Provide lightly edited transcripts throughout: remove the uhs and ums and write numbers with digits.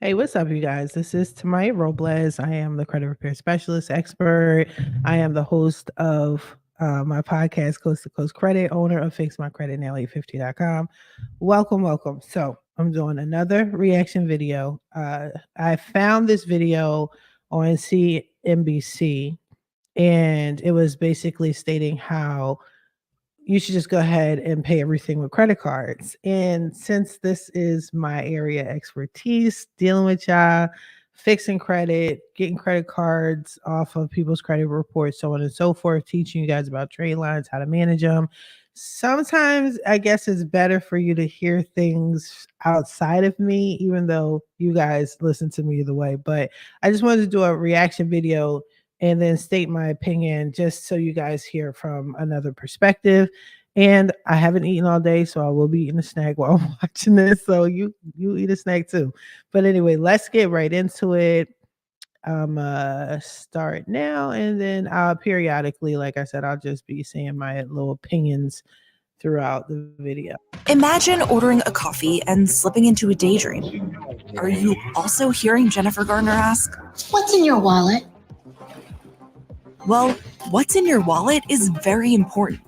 Hey, what's up, you guys? This is Tamiya Robles. I am the credit repair specialist expert. I am the host of my podcast, Coast to Coast Credit, owner of FixMyCreditNow850.com. Welcome, welcome. So, I'm doing another reaction video. I found this video on CNBC, and it was basically stating how you should just go ahead and pay everything with credit cards. And since this is my area of expertise, dealing with y'all, fixing credit, getting credit cards off of people's credit reports, so on and so forth, teaching you guys about trade lines, how to manage them. Sometimes I guess it's better for you to hear things outside of me, even though you guys listen to me either way. But I just wanted to do a reaction video and then state my opinion just so you guys hear from another perspective. And I haven't eaten all day, so I will be eating a snack while I'm watching this. So you eat a snack too. But anyway, let's get right into it. Start now, and then periodically, like I said, I'll just be saying my little opinions throughout the video. Imagine ordering a coffee and slipping into a daydream. Are you also hearing Jennifer Garner ask, "What's in your wallet?" Well, what's in your wallet is very important.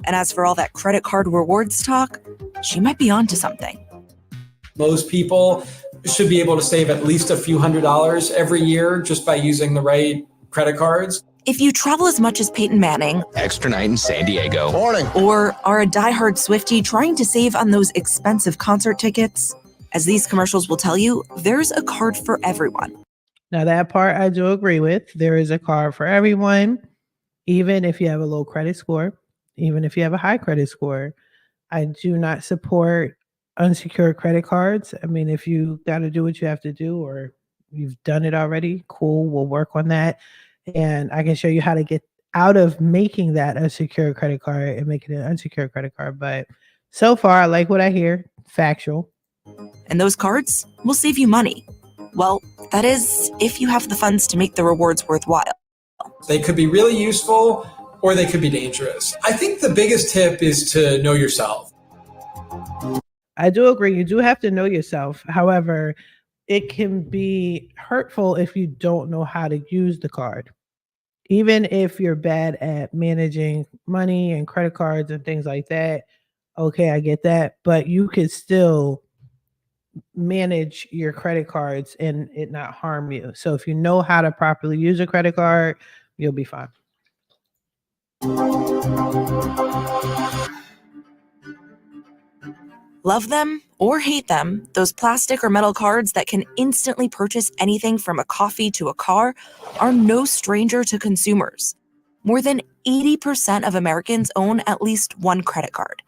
And as for all that credit card rewards talk, she might be onto something. Most people should be able to save at least a few $100s every year just by using the right credit cards. If you travel as much as Peyton Manning, extra night in San Diego, morning, or are a diehard Swiftie trying to save on those expensive concert tickets, as these commercials will tell you, there's a card for everyone. Now, that part I do agree with. There is a card for everyone, even if you have a low credit score, even if you have a high credit score. I do not support unsecured credit cards. I mean, if you got to do what you have to do, or you've done it already, cool, we'll work on that. And I can show you how to get out of making that a secured credit card and making it an unsecured credit card. But so far, I like what I hear, factual. And those cards will save you money. Well, that is, if you have the funds to make the rewards worthwhile. They could be really useful or they could be dangerous. I think the biggest tip is to know yourself. I do agree. You do have to know yourself. However, it can be hurtful if you don't know how to use the card. Even if you're bad at managing money and credit cards and things like that, okay, I get that. But you could still manage your credit cards and it not harm you. So if you know how to properly use a credit card, you'll be fine. Love them or hate them, those plastic or metal cards that can instantly purchase anything from a coffee to a car are no stranger to consumers. More than 80% of Americans own at least one credit card.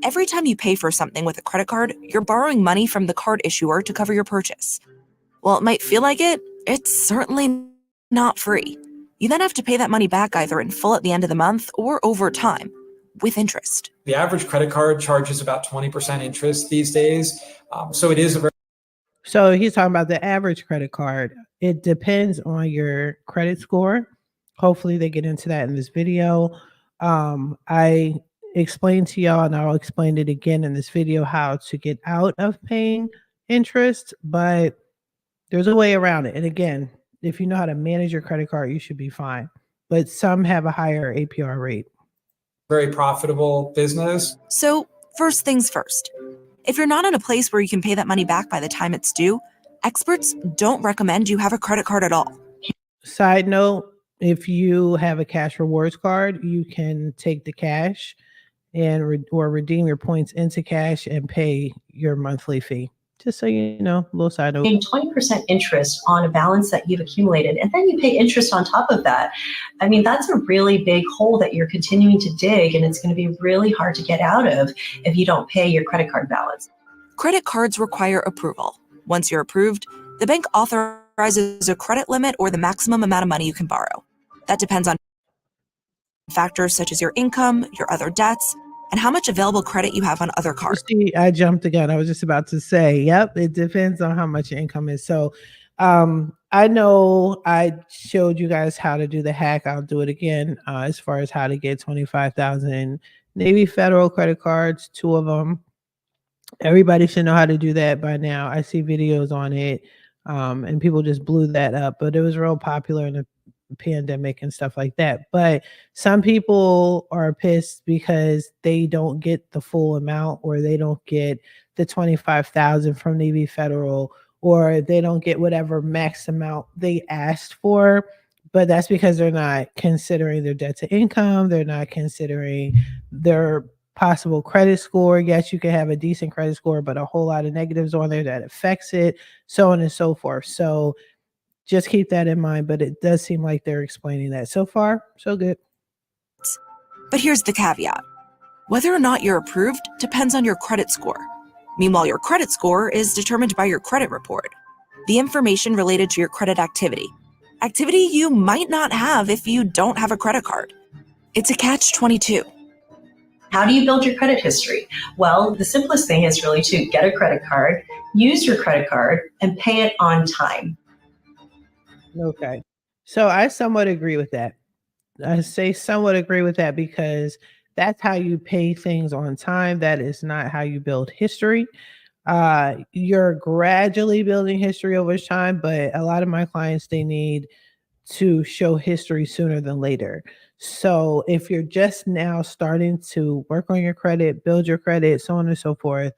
Every time you pay for something with a credit card, you're borrowing money from the card issuer to cover your purchase. While it might feel like it, it's certainly not free. You then have to pay that money back either in full at the end of the month or over time, with interest. The average credit card charges about 20% interest these days. So it is a very... So he's talking about the average credit card. It depends on your credit score. Hopefully they get into that in this video. I explained to y'all, and I'll explain it again in this video, how to get out of paying interest, but there's a way around it. And again, if you know how to manage your credit card, you should be fine. But some have a higher APR rate. Very profitable business. So first things first, if you're not in a place where you can pay that money back by the time it's due, experts don't recommend you have a credit card at all. Side note, if you have a cash rewards card, you can take the cash and or redeem your points into cash and pay your monthly fee. Just so you know, a little side note. Paying 20% interest on a balance that you've accumulated, and then you pay interest on top of that. I mean, that's a really big hole that you're continuing to dig, and it's going to be really hard to get out of if you don't pay your credit card balance. Credit cards require approval. Once you're approved, the bank authorizes a credit limit or the maximum amount of money you can borrow. That depends on factors such as your income, your other debts, and how much available credit you have on other cards. See, I jumped again. I was just about to say, yep, it depends on how much your income is. So I know I showed you guys how to do the hack. I'll do it again as far as how to get 25,000 Navy Federal credit cards, 2 of them. Everybody should know how to do that by now. I see videos on it. And people just blew that up. But it was real popular in the pandemic and stuff like that. But some people are pissed because they don't get the full amount, or they don't get the 25,000 from Navy Federal, or they don't get whatever max amount they asked for. But that's because they're not considering their debt to income. They're not considering their possible credit score. Yes, you can have a decent credit score, but a whole lot of negatives on there that affects it, so on and so forth. So just keep that in mind, but it does seem like they're explaining that. So far, so good. But here's the caveat. Whether or not you're approved depends on your credit score. Meanwhile, your credit score is determined by your credit report, the information related to your credit activity you might not have if you don't have a credit card. It's a catch-22. How do you build your credit history? Well, the simplest thing is really to get a credit card, use your credit card, and pay it on time. Okay. So I somewhat agree with that. I say somewhat agree with that because that's how you pay things on time. That is not how you build history. You're gradually building history over time, but a lot of my clients, they need to show history sooner than later. So if you're just now starting to work on your credit, build your credit, so on and so forth,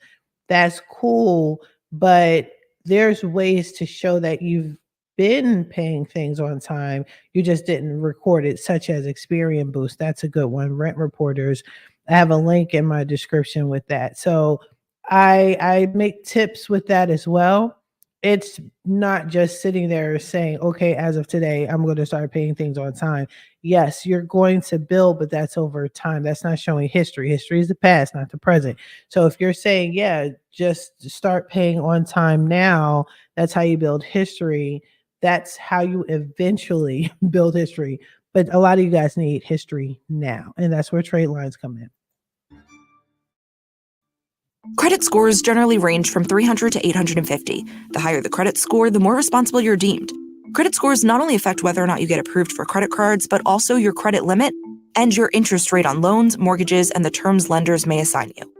that's cool. But there's ways to show that you've been paying things on time. You just didn't record it, such as Experian Boost. That's a good one. Rent Reporters. I have a link in my description with that. So I make tips with that as well. It's not just sitting there saying, okay, as of today, I'm going to start paying things on time. Yes, you're going to build, but that's over time. That's not showing history. History is the past, not the present. So if you're saying, yeah, just start paying on time now, that's how you build history. That's how you eventually build history. But a lot of you guys need history now. And that's where Tradelines come in. Credit scores generally range from 300 to 850. The higher the credit score, the more responsible you're deemed. Credit scores not only affect whether or not you get approved for credit cards, but also your credit limit and your interest rate on loans, mortgages, and the terms lenders may assign you.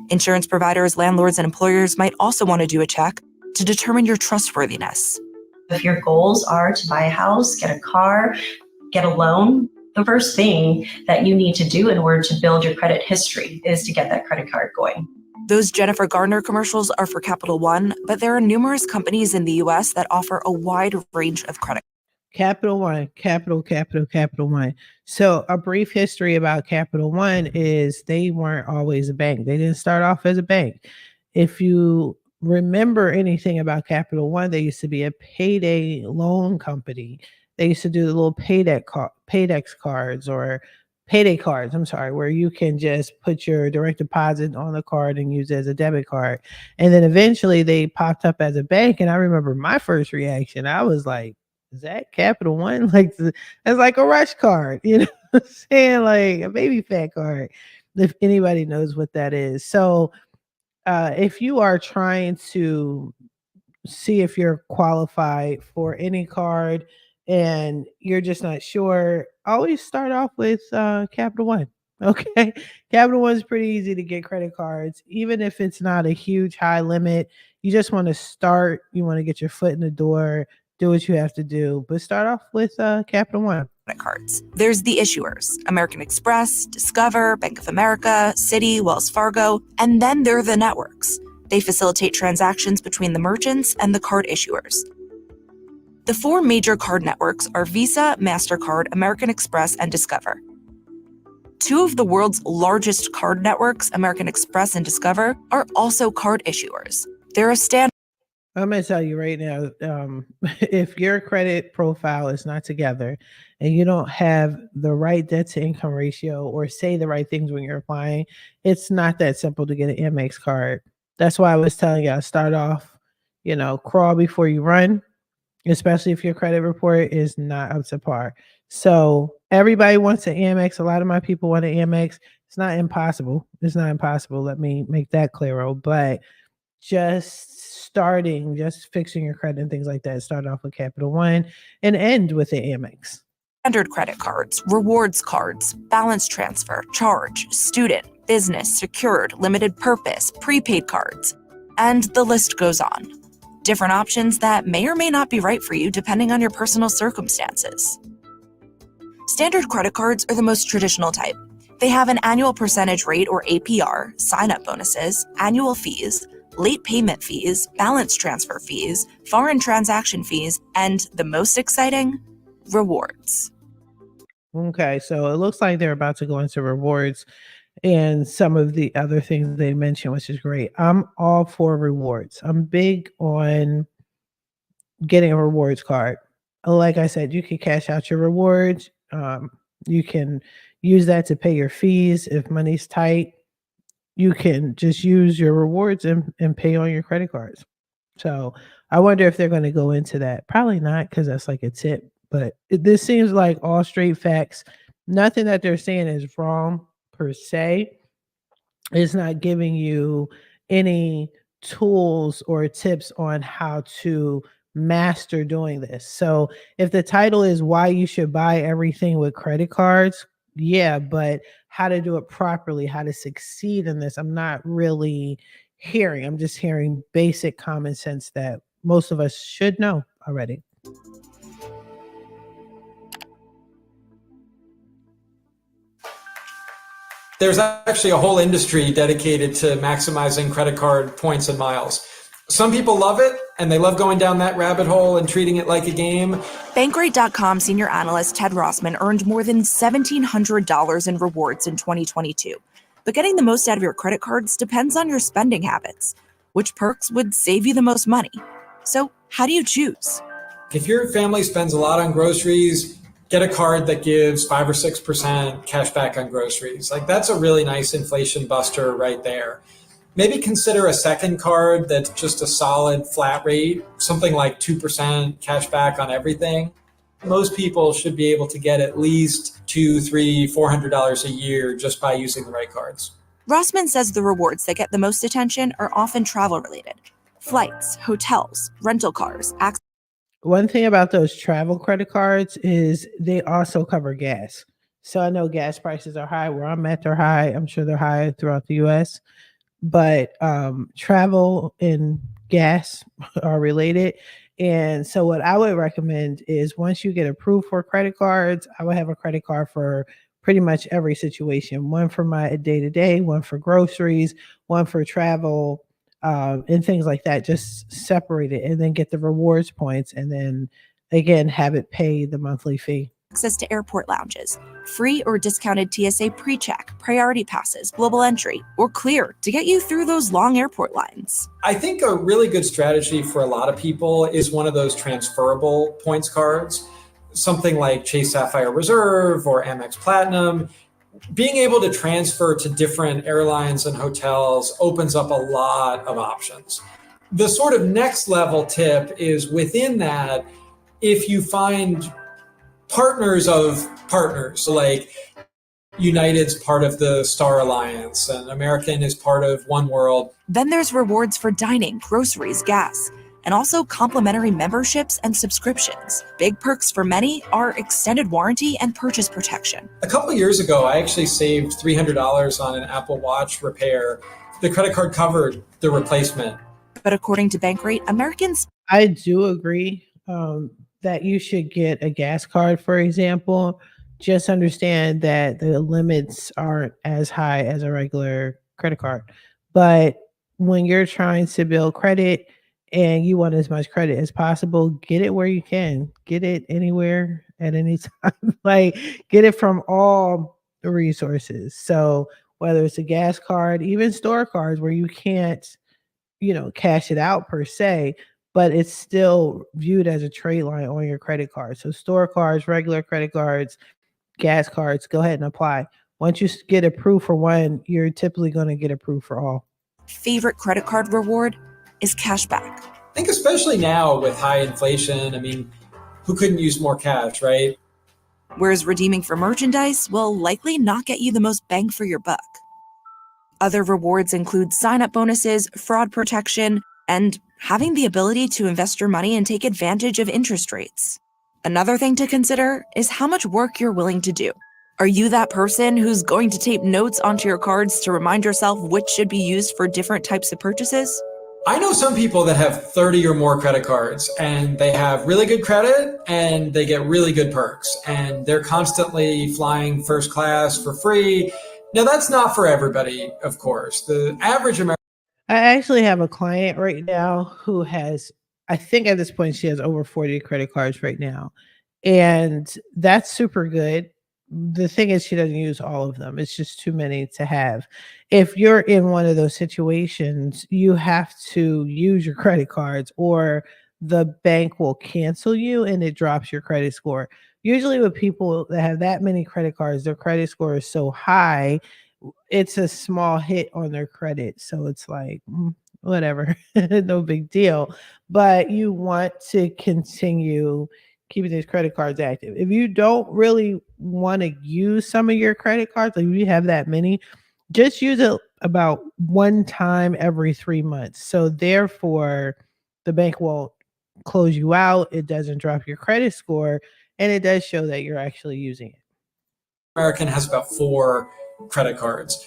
Insurance providers, landlords, and employers might also want to do a check to determine your trustworthiness. If your goals are to buy a house, get a car, get a loan, the first thing that you need to do in order to build your credit history is to get that credit card going. Those Jennifer Garner commercials are for Capital One, but there are numerous companies in the US that offer a wide range of credit. Capital One, Capital One. So a brief history about Capital One is they weren't always a bank. They didn't start off as a bank. If you remember anything about Capital One, they used to be a payday loan company. They used to do the little Paydex cards or payday cards, where you can just put your direct deposit on the card and use it as a debit card. And then eventually they popped up as a bank. And I remember my first reaction, I was like, is that Capital One? Like, it's like a rush card, you know what I'm saying? Like a baby fat card, if anybody knows what that is. So if you are trying to see if you're qualified for any card and you're just not sure, always start off with Capital One. Okay. Capital One is pretty easy to get credit cards, even if it's not a huge high limit. You just want to start, you want to get your foot in the door, do what you have to do, but start off with Capital One. Cards. There's the issuers, American Express, Discover, Bank of America, Citi, Wells Fargo, and then there are the networks. They facilitate transactions between the merchants and the card issuers. The four major card networks are Visa, MasterCard, American Express, and Discover. Two of the world's largest card networks, American Express and Discover, are also card issuers. They're a standard. I'm going to tell you right now, if your credit profile is not together and you don't have the right debt to income ratio or say the right things when you're applying, it's not that simple to get an Amex card. That's why I was telling you, start off, crawl before you run, especially if your credit report is not up to par. So everybody wants an Amex. A lot of my people want an Amex. It's not impossible. Let me make that clearer. But just fixing your credit and things like that. Start off with Capital One and end with the Amex. Standard credit cards, rewards cards, balance transfer, charge, student, business, secured, limited purpose, prepaid cards, and the list goes on. Different options that may or may not be right for you depending on your personal circumstances. Standard credit cards are the most traditional type. They have an annual percentage rate or APR, sign-up bonuses, annual fees, late payment fees, balance transfer fees, foreign transaction fees, and the most exciting, rewards. Okay, so it looks like they're about to go into rewards and some of the other things they mentioned, which is great. I'm all for rewards. I'm big on getting a rewards card. Like I said, you can cash out your rewards. You can use that to pay your fees if money's tight. You can just use your rewards and pay on your credit cards. So I wonder if they're going to go into that. Probably not, because that's like a tip. But this seems like all straight facts. Nothing that they're saying is wrong per se. It's not giving you any tools or tips on how to master doing this. So if the title is why you should buy everything with credit cards, yeah, but how to do it properly, how to succeed in this, I'm not really hearing. I'm just hearing basic common sense that most of us should know already. There's actually a whole industry dedicated to maximizing credit card points and miles. Some people love it, and they love going down that rabbit hole and treating it like a game. Bankrate.com senior analyst Ted Rossman earned more than $1,700 in rewards in 2022. But getting the most out of your credit cards depends on your spending habits. Which perks would save you the most money? So how do you choose? If your family spends a lot on groceries, get a card that gives 5 or 6% cash back on groceries. Like, that's a really nice inflation buster right there. Maybe consider a second card that's just a solid flat rate, something like 2% cash back on everything. Most people should be able to get at least $200, $300, $400 a year just by using the right cards. Rossman says the rewards that get the most attention are often travel related. Flights, hotels, rental cars, One thing about those travel credit cards is they also cover gas. So I know gas prices are high. Where I'm at, they're high. I'm sure they're high throughout the US. But travel and gas are related. And so what I would recommend is once you get approved for credit cards, I would have a credit card for pretty much every situation. One for my day-to-day, one for groceries, one for travel, and things like that. Just separate it and then get the rewards points and then again have it pay the monthly fee. access to airport lounges, free or discounted TSA pre-check, priority passes, global entry, or clear to get you through those long airport lines. I think a really good strategy for a lot of people is one of those transferable points cards, something like Chase Sapphire Reserve or Amex Platinum. Being able to transfer to different airlines and hotels opens up a lot of options. The sort of next level tip is within that, if you find partners of partners, like United's part of the Star Alliance and American is part of One World. Then there's rewards for dining, groceries, gas, and also complimentary memberships and subscriptions. Big perks for many are extended warranty and purchase protection. A couple of years ago, I actually saved $300 on an Apple Watch repair. The credit card covered the replacement. But according to Bankrate, Americans... I do agree that you should get a gas card, for example. Just understand that the limits aren't as high as a regular credit card. But when you're trying to build credit and you want as much credit as possible, get it where you can. Get it anywhere at any time. Like, get it from all the resources. So whether it's a gas card, even store cards where you can't, cash it out per se, but it's still viewed as a trade line on your credit card. So store cards, regular credit cards, gas cards, go ahead and apply. Once you get approved for one, you're typically going to get approved for all. favorite credit card reward is cashback. I think especially now with high inflation, who couldn't use more cash, right? Whereas redeeming for merchandise will likely not get you the most bang for your buck. Other rewards include sign-up bonuses, fraud protection, and having the ability to invest your money and take advantage of interest rates. Another thing to consider is how much work you're willing to do. Are you that person who's going to tape notes onto your cards to remind yourself which should be used for different types of purchases? I know some people that have 30 or more credit cards and they have really good credit and they get really good perks and they're constantly flying first class for free. Now, that's not for everybody, of course. The average American. I actually have a client right now who has, I think at this point, she has over 40 credit cards right now. And that's super good. The thing is, she doesn't use all of them. It's just too many to have. If you're in one of those situations, you have to use your credit cards or the bank will cancel you and it drops your credit score. Usually, with people that have that many credit cards, their credit score is so high, it's a small hit on their credit. So it's like, whatever, no big deal. But you want to continue keeping these credit cards active. If you don't really want to use some of your credit cards, like if you have that many, just use it about one time every 3 months. So therefore, the bank won't close you out. It doesn't drop your credit score, and it does show that you're actually using it. American has about 4 credit cards.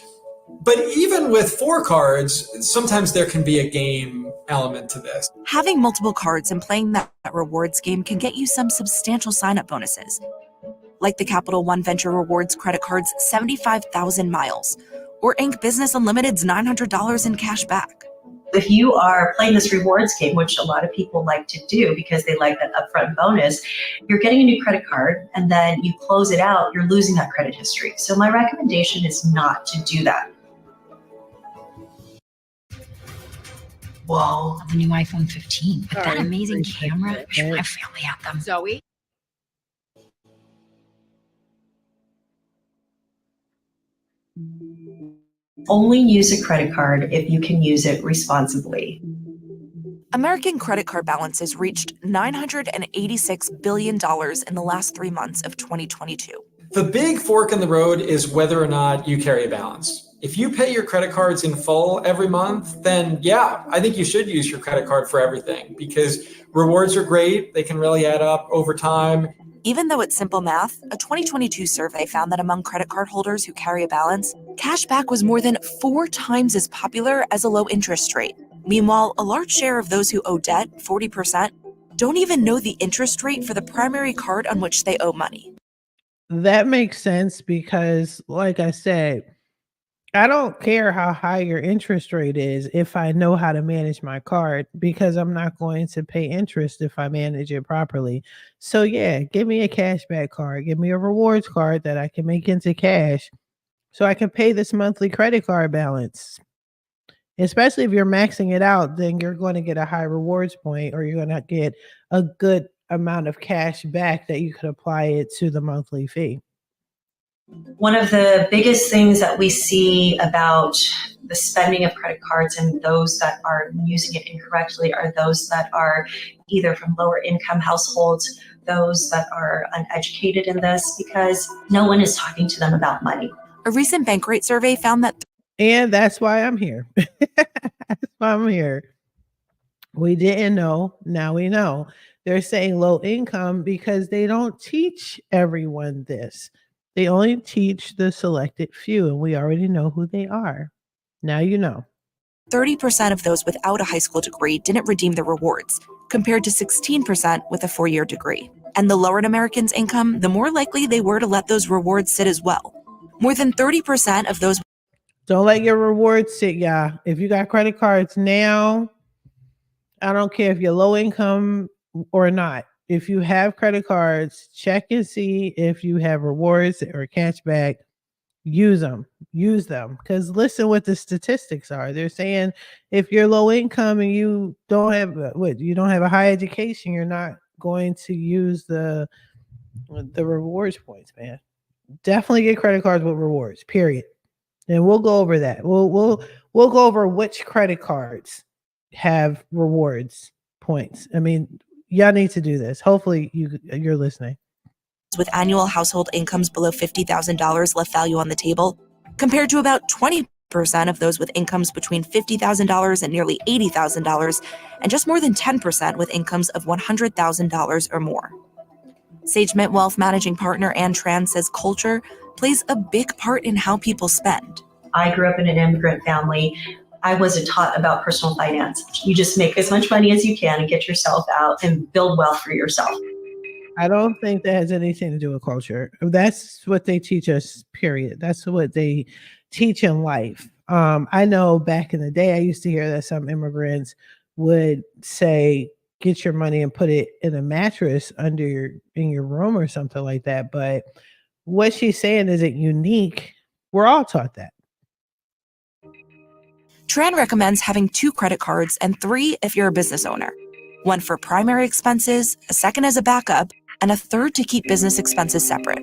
But even with 4 cards, sometimes there can be a game element to this. Having multiple cards and playing that rewards game can get you some substantial sign-up bonuses, like the Capital One Venture Rewards credit card's 75,000 miles, or Inc. Business Unlimited's $900 in cash back. If you are playing this rewards game, which a lot of people like to do because they like that upfront bonus, you're getting a new credit card and then you close it out, you're losing that credit history. So my recommendation is not to do that. Whoa, the new iPhone 15 with that amazing camera. I wish my family had them. Zoe? Only use a credit card if you can use it responsibly. American credit card balances reached $986 billion in the last 3 months of 2022. The big fork in the road is whether or not you carry a balance. If you pay your credit cards in full every month, then yeah, I think you should use your credit card for everything because rewards are great. They can really add up over time. Even though it's simple math, a 2022 survey found that among credit card holders who carry a balance, cash back was more than 4 times as popular as a low interest rate. Meanwhile, a large share of those who owe debt, 40%, don't even know the interest rate for the primary card on which they owe money. That makes sense because, like I said, I don't care how high your interest rate is if I know how to manage my card because I'm not going to pay interest if I manage it properly. So yeah, give me a cashback card, give me a rewards card that I can make into cash so I can pay this monthly credit card balance. Especially if you're maxing it out, then you're going to get a high rewards point or you're going to get a good amount of cash back that you could apply it to the monthly fee. One of the biggest things that we see about the spending of credit cards and those that are using it incorrectly are those that are either from lower income households, those that are uneducated in this, because no one is talking to them about money. A recent Bankrate survey found that And that's why I'm here. That's why I'm here. We didn't know. Now we know. They're saying low income because they don't teach everyone this. They only teach the selected few, and we already know who they are. Now you know. 30% of those without a high school degree didn't redeem the rewards, compared to 16% with a 4-year degree. And the lower an American's income, the more likely they were to let those rewards sit as well. More than 30% of those. Don't let your rewards sit, y'all. If you got credit cards now, I don't care if you're low income or not. If you have credit cards, check and see if you have rewards or cashback. Use them. Because listen what the statistics are. They're saying if you're low income and you don't have a high education, you're not going to use the rewards points, man. Definitely get credit cards with rewards, period. And we'll go over that. We'll go over which credit cards have rewards points. I mean, y'all need to do this. Hopefully you're listening. With annual household incomes below $50,000 left value on the table, compared to about 20% of those with incomes between $50,000 and nearly $80,000, and just more than 10% with incomes of $100,000 or more. Sage Mint Wealth Managing Partner Ann Tran says culture plays a big part in how people spend. I grew up in an immigrant family. I wasn't taught about personal finance. You just make as much money as you can and get yourself out and build wealth for yourself. I don't think that has anything to do with culture. That's what they teach us, period. That's what they teach in life. I know back in the day, I used to hear that some immigrants would say, get your money and put it in a mattress in your room or something like that. But what she's saying isn't unique. We're all taught that. Tran recommends having 2 credit cards and 3 if you're a business owner. 1 for primary expenses, a second as a backup, and a third to keep business expenses separate.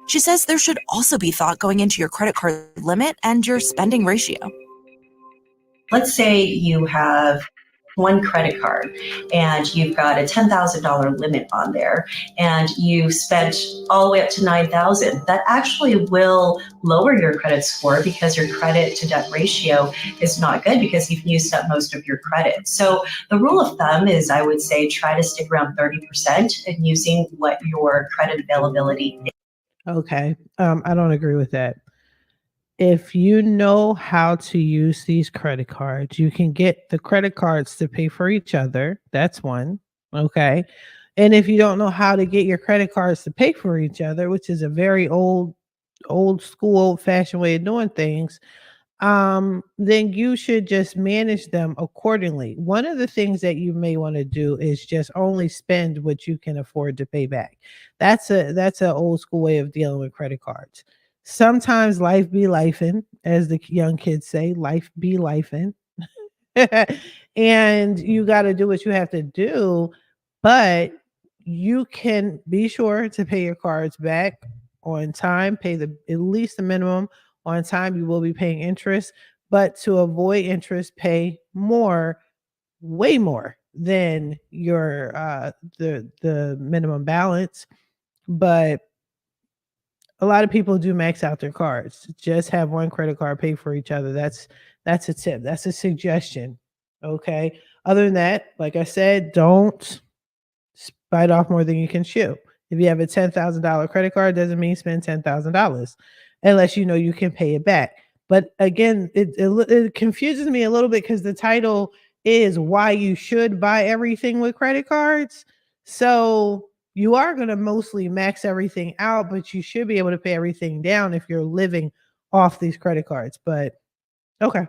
She says there should also be thought going into your credit card limit and your spending ratio. Let's say you have one credit card and you've got a $10,000 limit on there and you spent all the way up to $9,000. That actually will lower your credit score because your credit to debt ratio is not good because you've used up most of your credit. So the rule of thumb is, I would say, try to stick around 30% and using what your credit availability is. Okay. I don't agree with that. If you know how to use these credit cards, you can get the credit cards to pay for each other. That's one. Okay. And if you don't know how to get your credit cards to pay for each other, which is a very old school, old fashioned way of doing things, then you should just manage them accordingly. One of the things that you may want to do is just only spend what you can afford to pay back. That's an old school way of dealing with credit cards. Sometimes life be lifing, as the young kids say, life be lifing. And you got to do what you have to do, but you can be sure to pay your cards back on time, pay at least the minimum on time. You will be paying interest, but to avoid interest, pay more, way more than your the minimum balance. But a lot of people do max out their cards. Just have one credit card, pay for each other. That's a tip. That's a suggestion. Okay. Other than that, like I said, don't bite off more than you can chew. If you have a $10,000 credit card, doesn't mean spend $10,000 unless you know you can pay it back. But again, it confuses me a little bit because the title is why you should buy everything with credit cards. So you are going to mostly max everything out, but you should be able to pay everything down if you're living off these credit cards. But okay.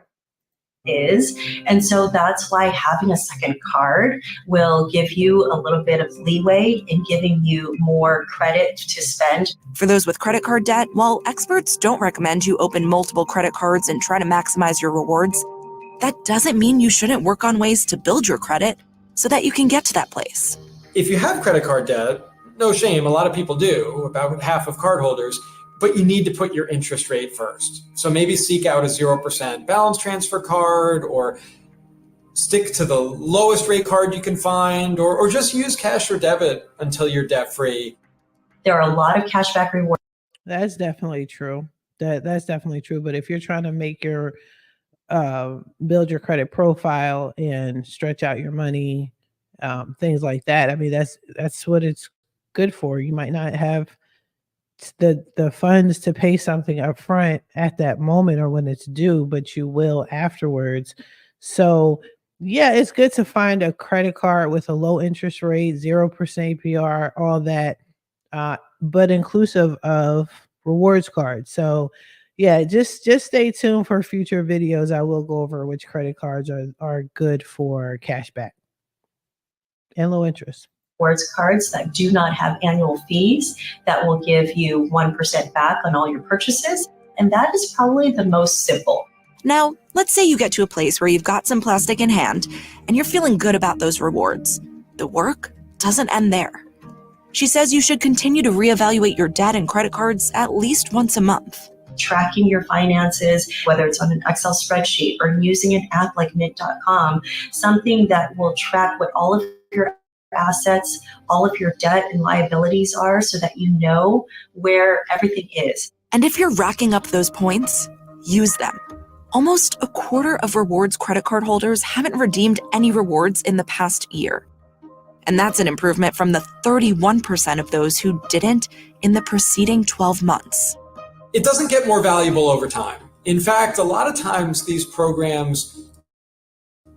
Is. And so that's why having a second card will give you a little bit of leeway in giving you more credit to spend. For those with credit card debt, while experts don't recommend you open multiple credit cards and try to maximize your rewards, that doesn't mean you shouldn't work on ways to build your credit so that you can get to that place. If you have credit card debt, no shame, a lot of people do, about half of cardholders, but you need to put your interest rate first. So maybe seek out a 0% balance transfer card, or stick to the lowest rate card you can find, or just use cash or debit until you're debt free. There are a lot of cashback rewards. That's definitely true. That's definitely true. But if you're trying to make your build your credit profile and stretch out your money, things like that, I mean, that's what it's good for. You might not have the funds to pay something up front at that moment or when it's due, but you will afterwards. So yeah, it's good to find a credit card with a low interest rate, 0% APR, all that, but inclusive of rewards cards. So yeah, just stay tuned for future videos. I will go over which credit cards are good for cashback and low interest. Rewards cards that do not have annual fees that will give you 1% back on all your purchases. And that is probably the most simple. Now, let's say you get to a place where you've got some plastic in hand and you're feeling good about those rewards. The work doesn't end there. She says you should continue to reevaluate your debt and credit cards at least once a month. Tracking your finances, whether it's on an Excel spreadsheet or using an app like Mint.com, something that will track what all of your assets, all of your debt and liabilities are, so that you know where everything is. And if you're racking up those points, use them. Almost a quarter of rewards credit card holders haven't redeemed any rewards in the past year. And that's an improvement from the 31% of those who didn't in the preceding 12 months. It doesn't get more valuable over time. In fact, a lot of times these programs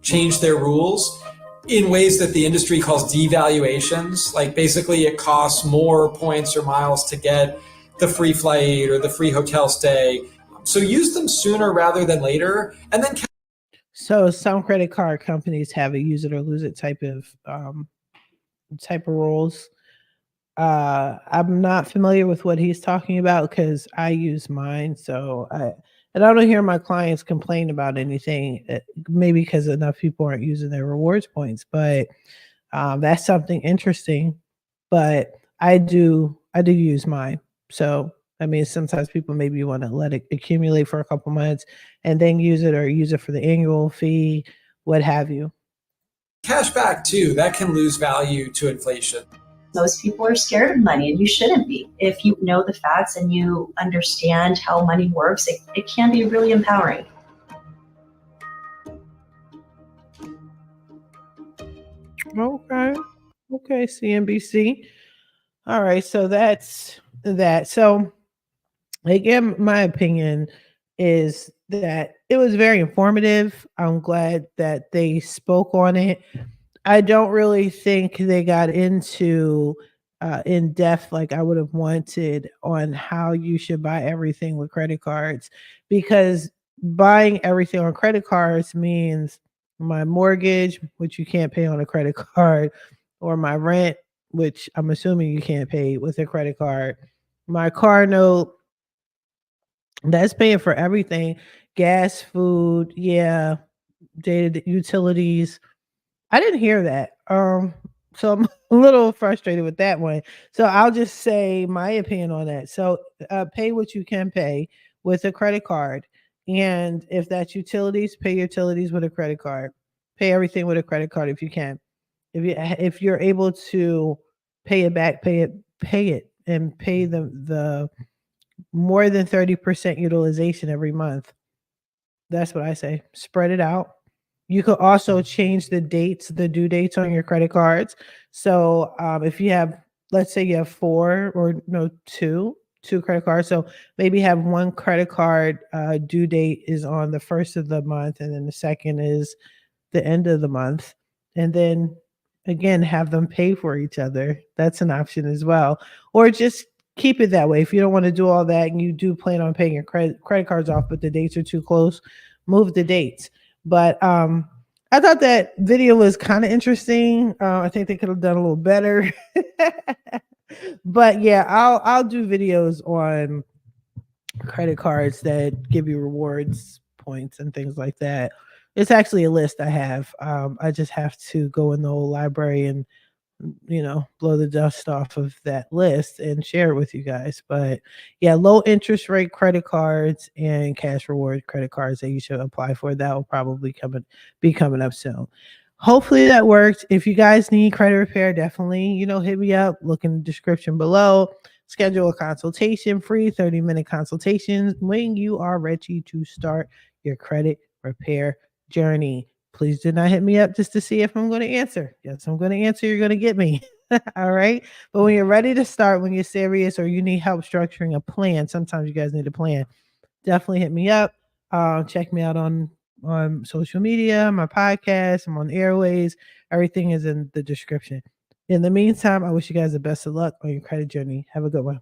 change their rules in ways that the industry calls devaluations. Like basically it costs more points or miles to get the free flight or the free hotel stay. So use them sooner rather than later. And then So some credit card companies have a use it or lose it type of rules. I'm not familiar with what he's talking about because I use mine. And I don't hear my clients complain about anything. Maybe because enough people aren't using their rewards points, but that's something interesting. But I do use mine. So I mean, sometimes people maybe want to let it accumulate for a couple months and then use it, or use it for the annual fee, what have you. cash back too, that can lose value to inflation. Most people are scared of money, and you shouldn't be. If you know the facts and you understand how money works, it can be really empowering. Okay, CNBC. All right, so that's that. So again, my opinion is that it was very informative. I'm glad that they spoke on it. I don't really think they got into in depth like I would have wanted on how you should buy everything with credit cards, because buying everything on credit cards means my mortgage, which you can't pay on a credit card, or my rent, which I'm assuming you can't pay with a credit card, my car note, that's paying for everything, gas, food, yeah, data, utilities. I didn't hear that. So I'm a little frustrated with that one. So I'll just say my opinion on that. So pay what you can pay with a credit card. And if that's utilities, pay utilities with a credit card. Pay everything with a credit card if you can. If you're able to pay it back, pay it and pay the more than 30% utilization every month. That's what I say. Spread it out. You could also change the dates, the due dates on your credit cards. So if you have, let's say you have two credit cards. So maybe have one credit card due date is on the first of the month, and then the second is the end of the month. And then again, have them pay for each other. That's an option as well. Or just keep it that way. If you don't want to do all that and you do plan on paying your credit cards off, but the dates are too close, move the dates. But I thought that video was kind of interesting. I think they could have done a little better. But yeah, I'll do videos on credit cards that give you rewards points and things like that. It's actually a list I have. I just have to go in the whole library and blow the dust off of that list and share it with you guys. But yeah, low interest rate credit cards and cash reward credit cards that you should apply for. That will probably be coming up soon. Hopefully that worked. If you guys need credit repair, definitely, hit me up. Look in the description below. Schedule a consultation, free 30-minute consultations when you are ready to start your credit repair journey. Please do not hit me up just to see if I'm going to answer. Yes, I'm going to answer. You're going to get me. All right. But when you're ready to start, when you're serious, or you need help structuring a plan, sometimes you guys need a plan, definitely hit me up. Check me out on social media, my podcast. I'm on Airways. Everything is in the description. In the meantime, I wish you guys the best of luck on your credit journey. Have a good one.